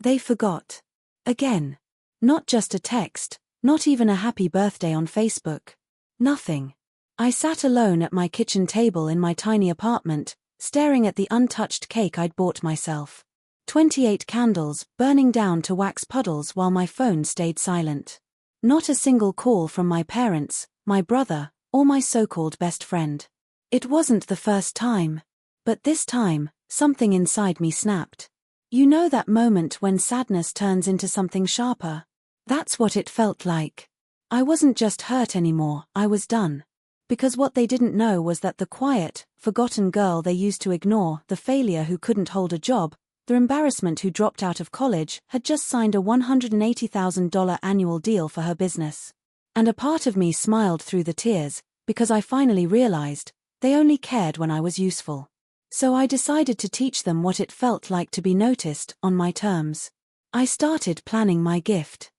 They forgot. Again. Not just a text, not even a happy birthday on Facebook. Nothing. I sat alone at my kitchen table in my tiny apartment, staring at the untouched cake I'd bought myself. 28 candles burning down to wax puddles while my phone stayed silent. Not a single call from my parents, my brother, or my so-called best friend. It wasn't the first time. But this time, something inside me snapped. You know that moment when sadness turns into something sharper? That's what it felt like. I wasn't just hurt anymore, I was done. Because what they didn't know was that the quiet, forgotten girl they used to ignore, the failure who couldn't hold a job, the embarrassment who dropped out of college, had just signed a $180,000 annual deal for her business. And a part of me smiled through the tears, because I finally realized, they only cared when I was useful. So I decided to teach them what it felt like to be noticed, on my terms. I started planning my gift.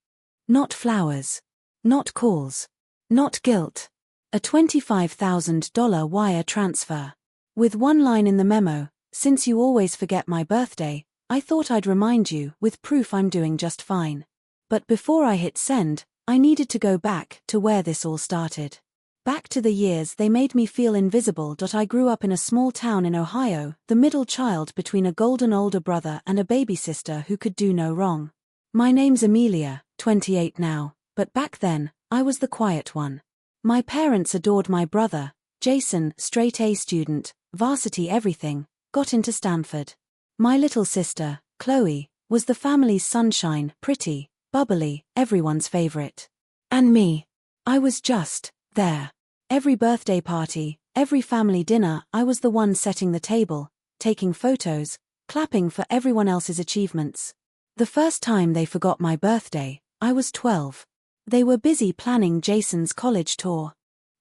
Not flowers. Not calls. Not guilt. A $25,000 wire transfer. With one line in the memo, "Since you always forget my birthday, I thought I'd remind you, with proof I'm doing just fine." But before I hit send, I needed to go back to where this all started. Back to the years they made me feel invisible. I grew up in a small town in Ohio, the middle child between a golden older brother and a baby sister who could do no wrong. My name's Amelia, 28 now, but back then, I was the quiet one. My parents adored my brother, Jason, straight A student, varsity everything, got into Stanford. My little sister, Chloe, was the family's sunshine, pretty, bubbly, everyone's favorite. And me. I was just there. Every birthday party, every family dinner, I was the one setting the table, taking photos, clapping for everyone else's achievements. The first time they forgot my birthday, I was 12. They were busy planning Jason's college tour.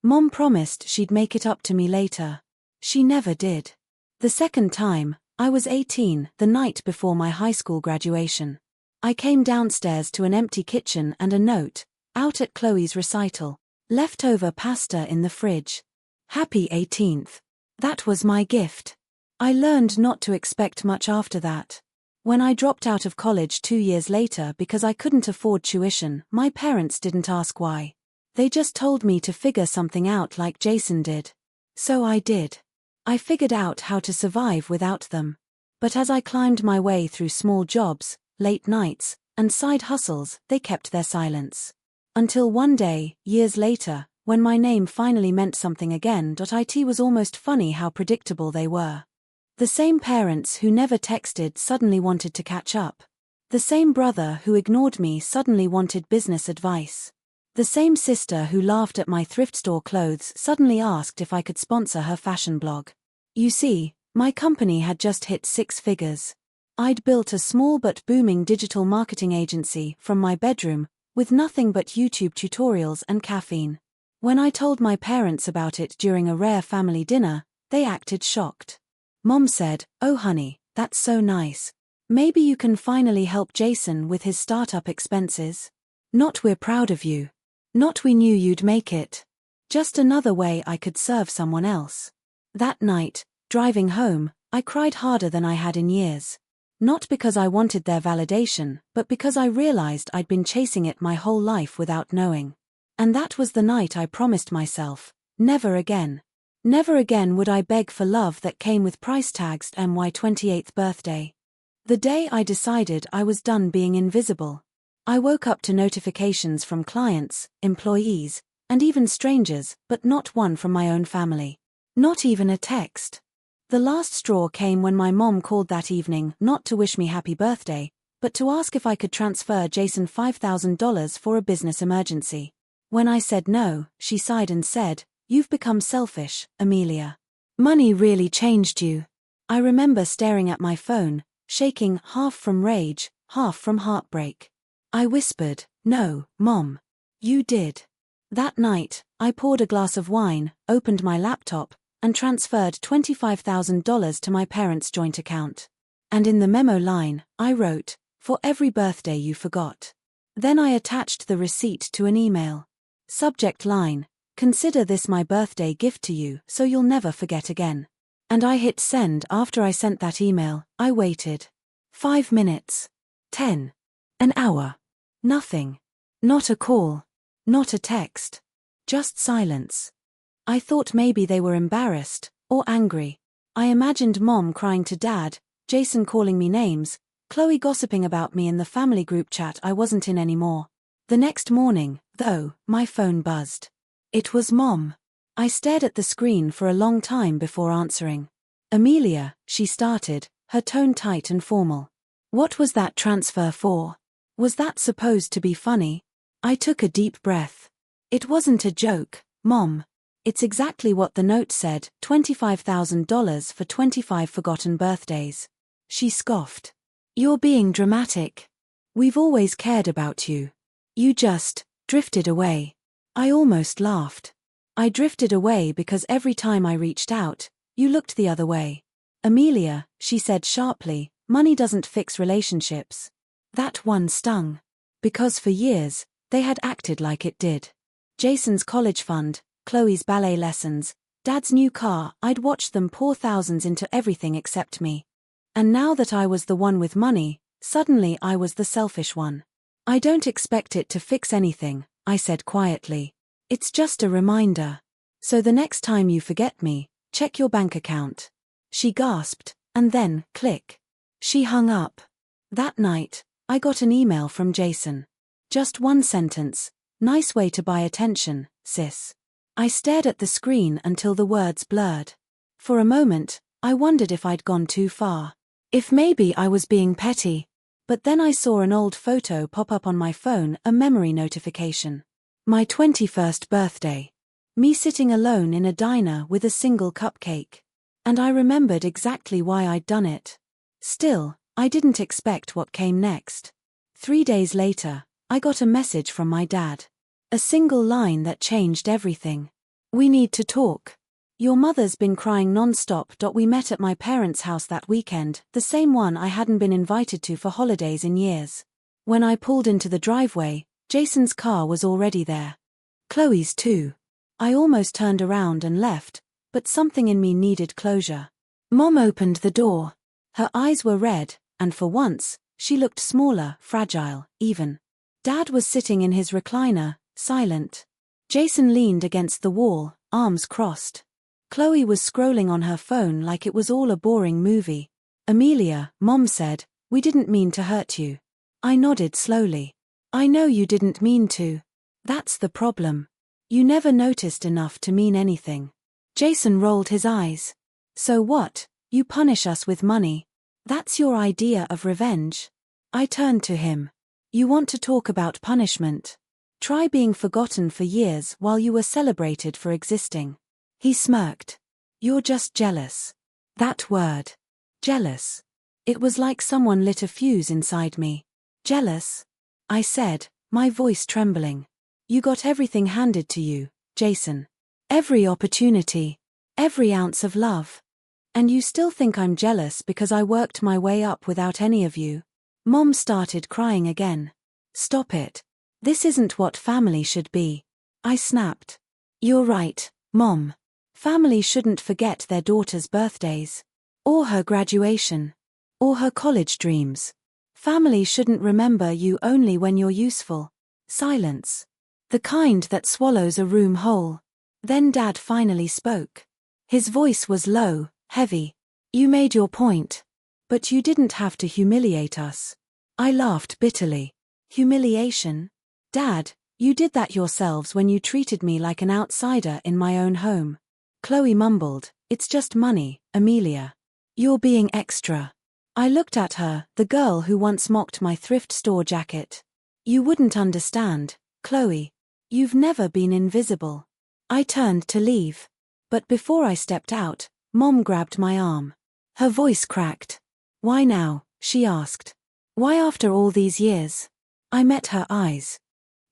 Mom promised she'd make it up to me later. She never did. The second time, I was 18, the night before my high school graduation. I came downstairs to an empty kitchen and a note, out at Chloe's recital. Leftover pasta in the fridge. Happy 18th. That was my gift. I learned not to expect much after that. When I dropped out of college 2 years later because I couldn't afford tuition, my parents didn't ask why. They just told me to figure something out like Jason did. So I did. I figured out how to survive without them. But as I climbed my way through small jobs, late nights, and side hustles, they kept their silence. Until one day, years later, when my name finally meant something again. It was almost funny how predictable they were. The same parents who never texted suddenly wanted to catch up. The same brother who ignored me suddenly wanted business advice. The same sister who laughed at my thrift store clothes suddenly asked if I could sponsor her fashion blog. You see, my company had just hit 6 figures. I'd built a small but booming digital marketing agency from my bedroom, with nothing but YouTube tutorials and caffeine. When I told my parents about it during a rare family dinner, they acted shocked. Mom said, "Oh honey, that's so nice. Maybe you can finally help Jason with his startup expenses. Not we're proud of you. Not we knew you'd make it. Just another way I could serve someone else." That night, driving home, I cried harder than I had in years. Not because I wanted their validation, but because I realized I'd been chasing it my whole life without knowing. And that was the night I promised myself, never again. Never again would I beg for love that came with price tags and my 28th birthday. The day I decided I was done being invisible. I woke up to notifications from clients, employees, and even strangers, but not one from my own family. Not even a text. The last straw came when my mom called that evening, not to wish me happy birthday, but to ask if I could transfer Jason $5,000 for a business emergency. When I said no, she sighed and said, "You've become selfish, Amelia. Money really changed you." I remember staring at my phone, shaking half from rage, half from heartbreak. I whispered, "No, Mom. You did." That night, I poured a glass of wine, opened my laptop, and transferred $25,000 to my parents' joint account. And in the memo line, I wrote, "For every birthday you forgot." Then I attached the receipt to an email. Subject line, "Consider this my birthday gift to you so you'll never forget again." And I hit send. After I sent that email, I waited. 5 minutes. 10. An hour. Nothing. Not a call. Not a text. Just silence. I thought maybe they were embarrassed, or angry. I imagined Mom crying to Dad, Jason calling me names, Chloe gossiping about me in the family group chat I wasn't in anymore. The next morning, though, my phone buzzed. It was Mom. I stared at the screen for a long time before answering. Amelia, she started, her tone tight and formal. What was that transfer for? Was that supposed to be funny? I took a deep breath. It wasn't a joke, Mom. It's exactly what the note said, $25,000 for 25 forgotten birthdays. She scoffed. You're being dramatic. We've always cared about you. You just drifted away. I almost laughed. I drifted away because every time I reached out, you looked the other way. Amelia, she said sharply, money doesn't fix relationships. That one stung. Because for years, they had acted like it did. Jason's college fund, Chloe's ballet lessons, Dad's new car, I'd watched them pour thousands into everything except me. And now that I was the one with money, suddenly I was the selfish one. I don't expect it to fix anything, I said quietly. It's just a reminder. So the next time you forget me, check your bank account. She gasped, and then, click. She hung up. That night, I got an email from Jason. Just one sentence, nice way to buy attention, sis. I stared at the screen until the words blurred. For a moment, I wondered if I'd gone too far. If maybe I was being petty. But then I saw an old photo pop up on my phone, a memory notification. My 21st birthday. Me sitting alone in a diner with a single cupcake. And I remembered exactly why I'd done it. Still, I didn't expect what came next. 3 days later, I got a message from my dad. A single line that changed everything. We need to talk. Your mother's been crying non-stop. We met at my parents' house that weekend, the same one I hadn't been invited to for holidays in years. When I pulled into the driveway, Jason's car was already there. Chloe's too. I almost turned around and left, but something in me needed closure. Mom opened the door. Her eyes were red, and for once, she looked smaller, fragile, even. Dad was sitting in his recliner, silent. Jason leaned against the wall, arms crossed. Chloe was scrolling on her phone like it was all a boring movie. Amelia, Mom said, we didn't mean to hurt you. I nodded slowly. I know you didn't mean to. That's the problem. You never noticed enough to mean anything. Jason rolled his eyes. So what? You punish us with money. That's your idea of revenge? I turned to him. You want to talk about punishment? Try being forgotten for years while you were celebrated for existing. He smirked. You're just jealous. That word. Jealous. It was like someone lit a fuse inside me. Jealous? I said, my voice trembling. You got everything handed to you, Jason. Every opportunity. Every ounce of love. And you still think I'm jealous because I worked my way up without any of you? Mom started crying again. Stop it. This isn't what family should be. I snapped. You're right, Mom. Family shouldn't forget their daughter's birthdays. Or her graduation. Or her college dreams. Family shouldn't remember you only when you're useful. Silence. The kind that swallows a room whole. Then Dad finally spoke. His voice was low, heavy. You made your point. But you didn't have to humiliate us. I laughed bitterly. Humiliation? Dad, you did that yourselves when you treated me like an outsider in my own home. Chloe mumbled, it's just money, Amelia. You're being extra. I looked at her, the girl who once mocked my thrift store jacket. You wouldn't understand, Chloe. You've never been invisible. I turned to leave. But before I stepped out, Mom grabbed my arm. Her voice cracked. Why now? She asked. Why after all these years? I met her eyes.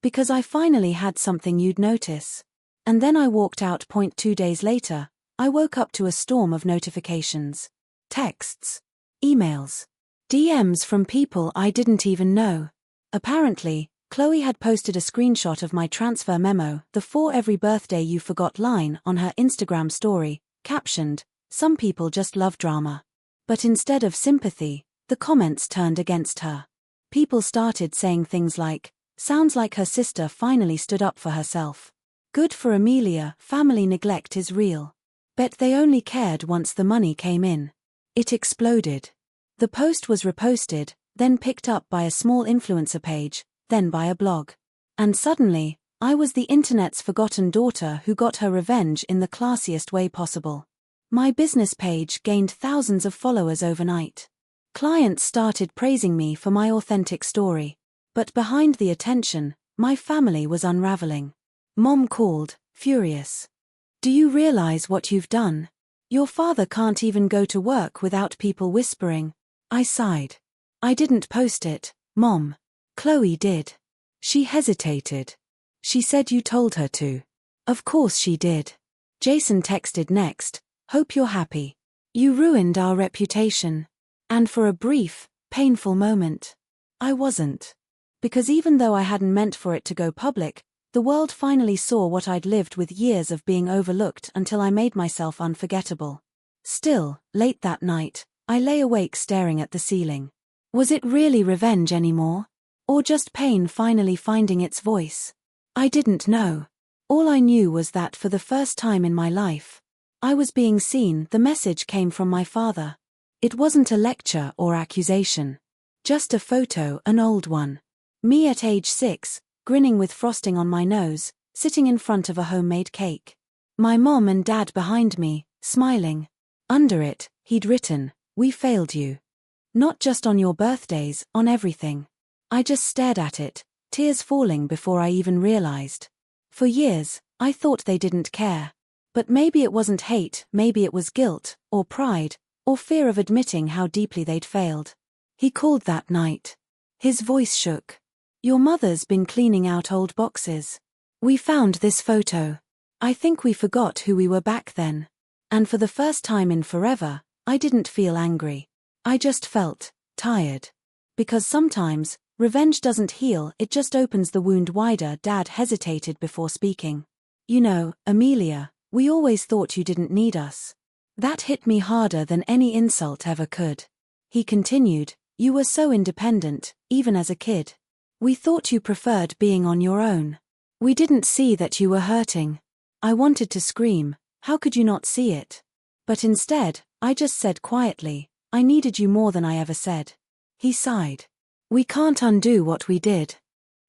Because I finally had something you'd notice. And then I walked out. 2 days later, I woke up to a storm of notifications. Texts. Emails. DMs from people I didn't even know. Apparently, Chloe had posted a screenshot of my transfer memo, the "For every birthday you forgot" line, on her Instagram story, captioned, "Some people just love drama." But instead of sympathy, the comments turned against her. People started saying things like, "Sounds like her sister finally stood up for herself. Good for Amelia, family neglect is real." Bet they only cared once the money came in. It exploded. The post was reposted, then picked up by a small influencer page, then by a blog. And suddenly, I was the internet's forgotten daughter who got her revenge in the classiest way possible. My business page gained thousands of followers overnight. Clients started praising me for my authentic story. But behind the attention, my family was unraveling. Mom called, furious. "Do you realize what you've done? Your father can't even go to work without people whispering." I sighed. "I didn't post it, Mom. Chloe did." She hesitated. "She said you told her to." "Of course she did." Jason texted next, "Hope you're happy. You ruined our reputation." And for a brief, painful moment, I wasn't. Because even though I hadn't meant for it to go public, the world finally saw what I'd lived with years of being overlooked until I made myself unforgettable. Still, late that night, I lay awake staring at the ceiling. Was it really revenge anymore? Or just pain finally finding its voice? I didn't know. All I knew was that for the first time in my life, I was being seen. The message came from my father. It wasn't a lecture or accusation. Just a photo, an old one. Me at age 6, grinning with frosting on my nose, sitting in front of a homemade cake. My mom and dad behind me, smiling. Under it, he'd written, "We failed you. Not just on your birthdays, on everything." I just stared at it, tears falling before I even realized. For years, I thought they didn't care. But maybe it wasn't hate, maybe it was guilt, or pride, or fear of admitting how deeply they'd failed. He called that night. His voice shook. "Your mother's been cleaning out old boxes. We found this photo. I think we forgot who we were back then." And for the first time in forever, I didn't feel angry. I just felt tired. Because sometimes, revenge doesn't heal, it just opens the wound wider. Dad hesitated before speaking. "You know, Amelia, we always thought you didn't need us." That hit me harder than any insult ever could. He continued, "You were so independent, even as a kid. We thought you preferred being on your own. We didn't see that you were hurting." I wanted to scream, "How could you not see it?" But instead, I just said quietly, "I needed you more than I ever said." He sighed. "We can't undo what we did.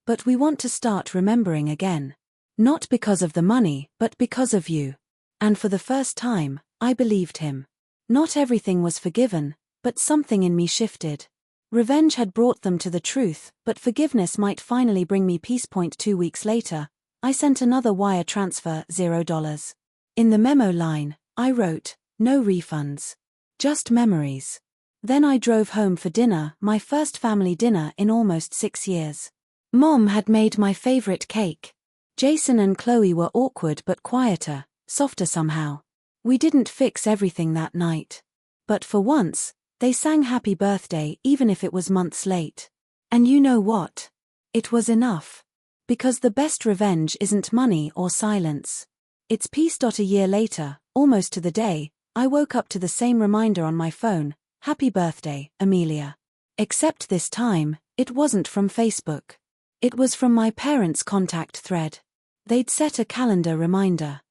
But we want to start remembering again. Not because of the money, but because of you." And for the first time, I believed him. Not everything was forgiven, but something in me shifted. Revenge had brought them to the truth, but forgiveness might finally bring me peace. 2 weeks later, I sent another wire transfer, $0. In the memo line, I wrote, "No refunds. Just memories." Then I drove home for dinner, my first family dinner in almost 6 years. Mom had made my favorite cake. Jason and Chloe were awkward but quieter, softer somehow. We didn't fix everything that night. But for once, they sang happy birthday even if it was months late. And you know what? It was enough. Because the best revenge isn't money or silence. It's peace. A year later, almost to the day, I woke up to the same reminder on my phone, "Happy birthday, Amelia." Except this time, it wasn't from Facebook. It was from my parents' contact thread. They'd set a calendar reminder.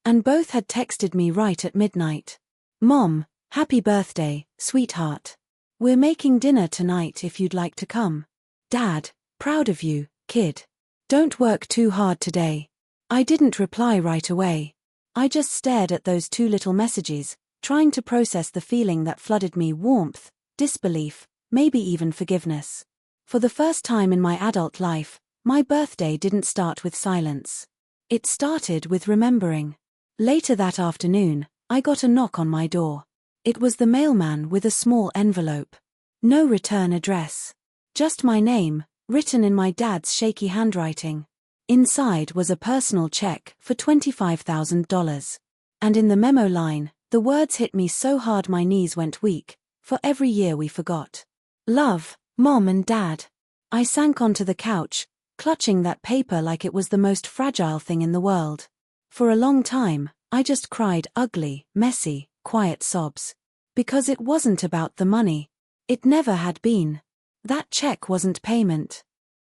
And both had texted me right at midnight. "Mom, happy birthday, sweetheart. We're making dinner tonight if you'd like to come. Dad, proud of you, kid. Don't work too hard today." I didn't reply right away. I just stared at those 2 little messages, trying to process the feeling that flooded me: warmth, disbelief, maybe even forgiveness. For the first time in my adult life, my birthday didn't start with silence. It started with remembering. Later that afternoon, I got a knock on my door. It was the mailman with a small envelope. No return address. Just my name, written in my dad's shaky handwriting. Inside was a personal check for $25,000. And in the memo line, the words hit me so hard my knees went weak. "For every year we forgot. Love, Mom and Dad." I sank onto the couch, clutching that paper like it was the most fragile thing in the world. For a long time, I just cried ugly, messy, quiet sobs. Because it wasn't about the money. It never had been. That check wasn't payment.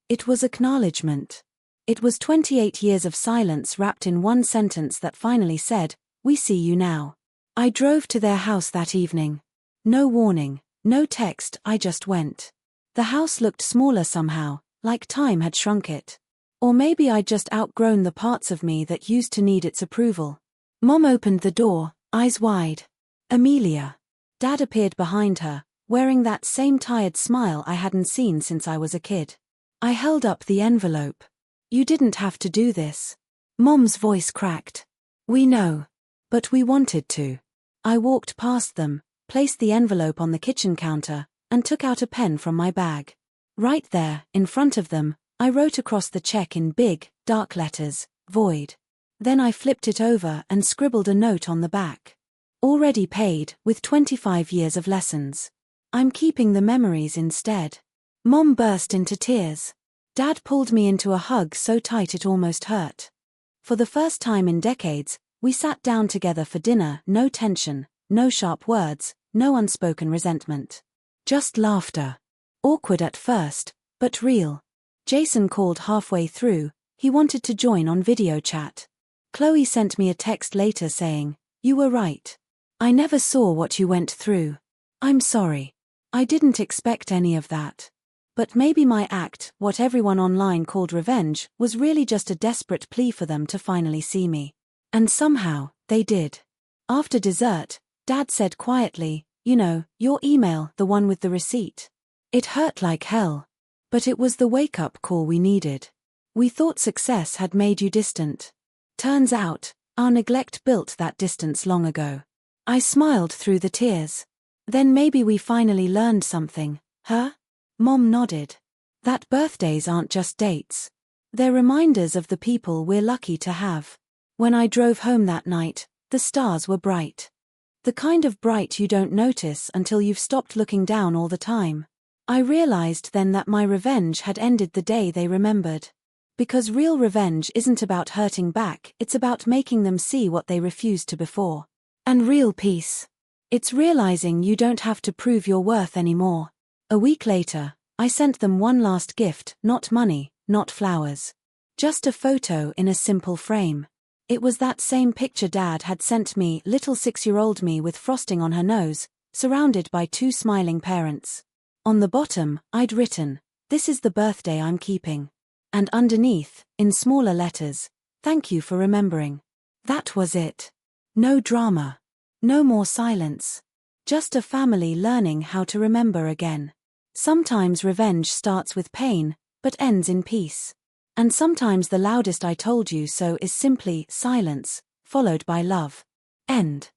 It was acknowledgement. It was 28 years of silence wrapped in one sentence that finally said, "We see you now." I drove to their house that evening. No warning, no text, I just went. The house looked smaller somehow, like time had shrunk it. Or maybe I'd just outgrown the parts of me that used to need its approval. Mom opened the door, eyes wide. "Amelia." Dad appeared behind her, wearing that same tired smile I hadn't seen since I was a kid. I held up the envelope. "You didn't have to do this." Mom's voice cracked. "We know. But we wanted to." I walked past them, placed the envelope on the kitchen counter, and took out a pen from my bag. Right there, in front of them, I wrote across the check in big, dark letters, "Void." Then I flipped it over and scribbled a note on the back. "Already paid, with 25 years of lessons. I'm keeping the memories instead." Mom burst into tears. Dad pulled me into a hug so tight it almost hurt. For the first time in decades, we sat down together for dinner, no tension, no sharp words, no unspoken resentment. Just laughter. Awkward at first, but real. Jason called halfway through, he wanted to join on video chat. Chloe sent me a text later saying, "You were right. I never saw what you went through. I'm sorry. I didn't expect any of that." But maybe my act, what everyone online called revenge, was really just a desperate plea for them to finally see me. And somehow, they did. After dessert, Dad said quietly, "You know, your email, the one with the receipt. It hurt like hell. But it was the wake-up call we needed. We thought success had made you distant. Turns out, our neglect built that distance long ago." I smiled through the tears. "Then maybe we finally learned something, huh?" Mom nodded. "That birthdays aren't just dates. They're reminders of the people we're lucky to have." When I drove home that night, the stars were bright. The kind of bright you don't notice until you've stopped looking down all the time. I realized then that my revenge had ended the day they remembered. Because real revenge isn't about hurting back, it's about making them see what they refused to before. And real peace. It's realizing you don't have to prove your worth anymore. A week later, I sent them one last gift, not money, not flowers. Just a photo in a simple frame. It was that same picture Dad had sent me, little 6-year-old me with frosting on her nose, surrounded by 2 smiling parents. On the bottom, I'd written, "This is the birthday I'm keeping." And underneath, in smaller letters, "Thank you for remembering." That was it. No drama. No more silence. Just a family learning how to remember again. Sometimes revenge starts with pain, but ends in peace. And sometimes the loudest "I told you so" is simply silence, followed by love. End.